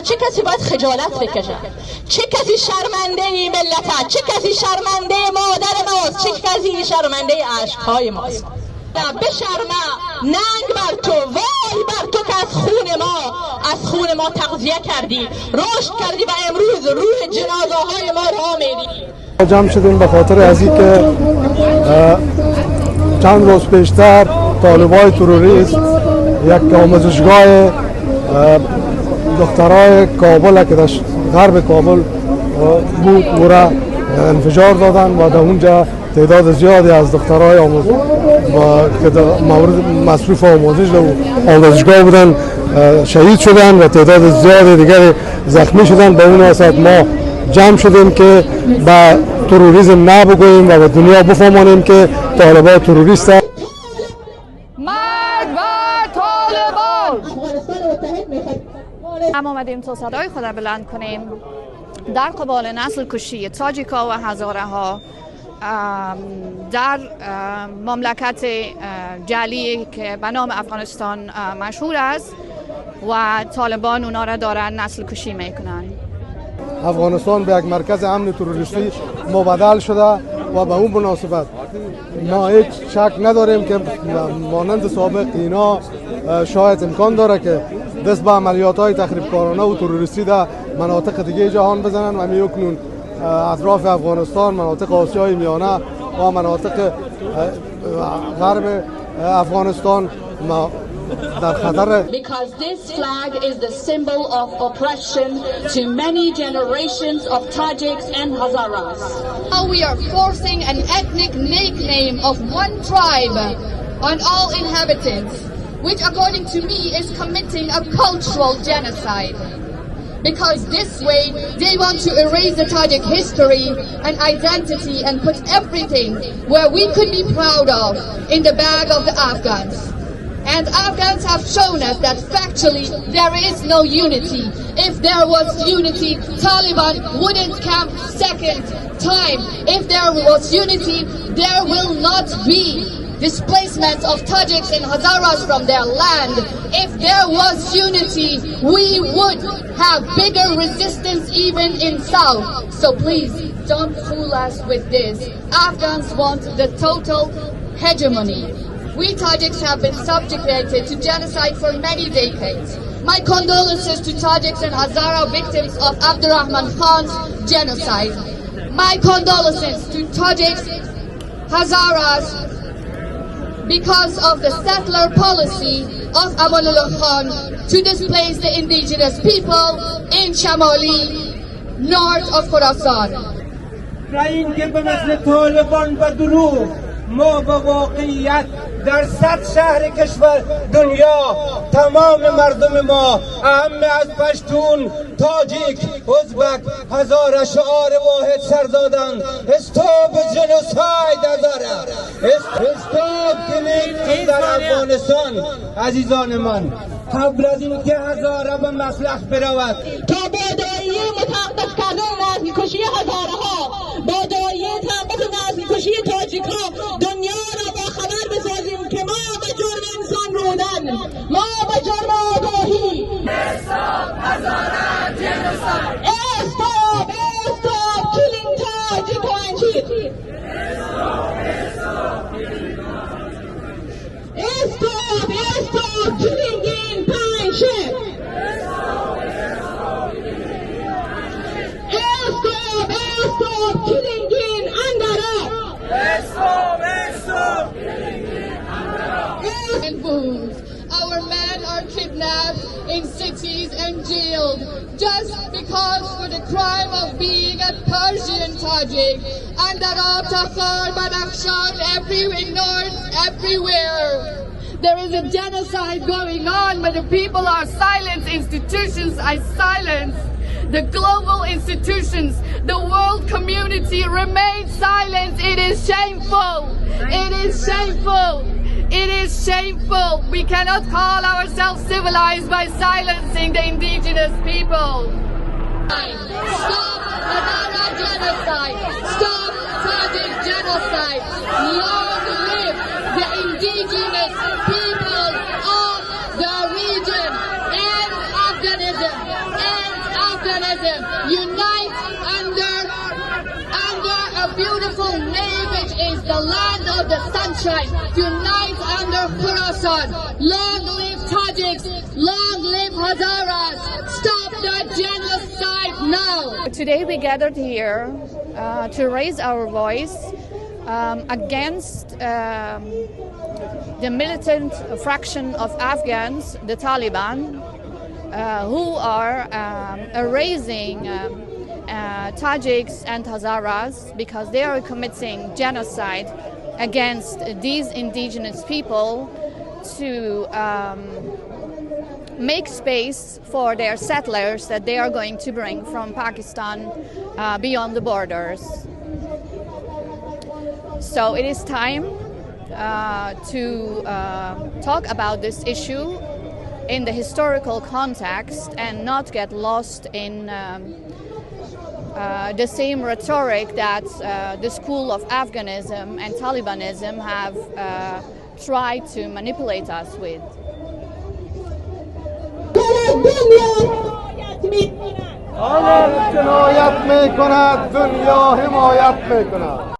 چه کسی باید خجالت بکشه؟ چه کسی شرمنده این ملت؟ چه کسی شرمنده مادر ماست؟ چه کسی شرمنده عشقهای ماست؟ بشرمه، ننگ بر تو، وای بر تو که از خون ما تغذیه کردی، رشد کردی و امروز روح جنازه های ما را میری. جمع شدیم به خاطر از اینکه چند روز پیشتر طالبای تروریست یک آموزشگاه دخترای کابل که در غرب کابل بود او را انفجار دادن و در اونجا تعداد زیادی از دخترای که مورد مصروف آموزش در آموزشگاه بودن شهید شدن و تعداد زیادی دیگر زخمی شدن. به اون واسط ما جمع شدیم که با تروریسم نبگوییم و به دنیا بفهمانیم که طالبان تروریست هستند. مرد بر طالبان! ما اومدیم تا صدای خود را بلند کنیم در قبال نسل کشی تاجیکا و هزاره ها در مملکت جلی که به نام افغانستان مشهور است و طالبان اونا را دارن نسل کشی میکنن. افغانستان به یک مرکز امن تروریستی مبدل شده و به اون مناسبت ما هیچ شک نداریم که مانند سابق اینا شاید امکان داره که دست به عملیات های تخریبکارانه و تروریستی در مناطق دیگه جهان بزنن و میکنن اطراف افغانستان، مناطق آسیای میانه و مناطق غرب افغانستان در خطر. Because this flag is the symbol of oppression to many generations of Tadzjiks and Hazaras. Now we are forcing an ethnic nickname of one tribe on all inhabitants, which according to me is committing a cultural genocide. Because this way they want to erase the Tadzjik history and identity and put everything where we could be proud of in the bag of the Afghans. And Afghans have shown us that factually there is no unity. If there was unity, Taliban wouldn't come second time. If there was unity, there will not be displacement of Tadzjiks and Hazaras from their land. If there was unity, we would have bigger resistance even in South. So please, don't fool us with this. Afghans want the total hegemony. We Tadzjiks have been subjugated to genocide for many decades. My condolences to Tadzjiks and Hazara victims of Abdurrahman Khan's genocide. My condolences to Tadzjiks, Hazaras, because of the settler policy of Amanullah Khan to displace the indigenous people in Shamali, north of Khorasan. ما با واقعیت در 100 شهر کشور دنیا تمام مردم ما اهم از پشتون، تاجیک، ازبک، هزاره شعار واحد سر دادن: استاپ جنوساید هزاره، استاپ کلیک در افغانستان. عزیزان من، قبل از اینکه هزاره به مسلخ برود تا با دایه متوقف کردن نسل کشی هزاره ها، با دایه توقف نسل کشی تاجیک ها دنیا را با خبر بسازیم که ما به جرم انسان رودن، ما به جرم آگاهی. استاپ هزاره جنوساید. استاپ کیلینگ تاجیک و انچیر. Stop killing in Panjshir. Stop killing in Andhra. Stop killing in Andhra. And wounds. Our men are kidnapped in cities and jailed just because for the crime of being a Persian Tadzjik. Andhra, Takhar, Badakhshan, everywhere. There is a genocide going on, but the people are silenced. Institutions are silenced. The global institutions, the world community remains silent. It is shameful. It is shameful. It is shameful. We cannot call ourselves civilized by silencing the indigenous people. Stop Hazara genocide. Stop Tadzjik genocide. Long live the indigenous people of the region and Afghanistan and the land of the sunshine. Unite under Khorasan. Long live Tadzjiks. Long live Hazaras. Stop the genocide now. Today we gathered here to raise our voice against the militant fraction of Afghans, the Taliban, who are erasing Tadzjiks and Hazaras because they are committing genocide against these indigenous people to make space for their settlers that they are going to bring from Pakistan beyond the borders. So it is time to talk about this issue in the historical context and not get lost in the same rhetoric that the school of Afghanism and Talibanism have tried to manipulate us with. جنایت میکند دنیا حمایت میکند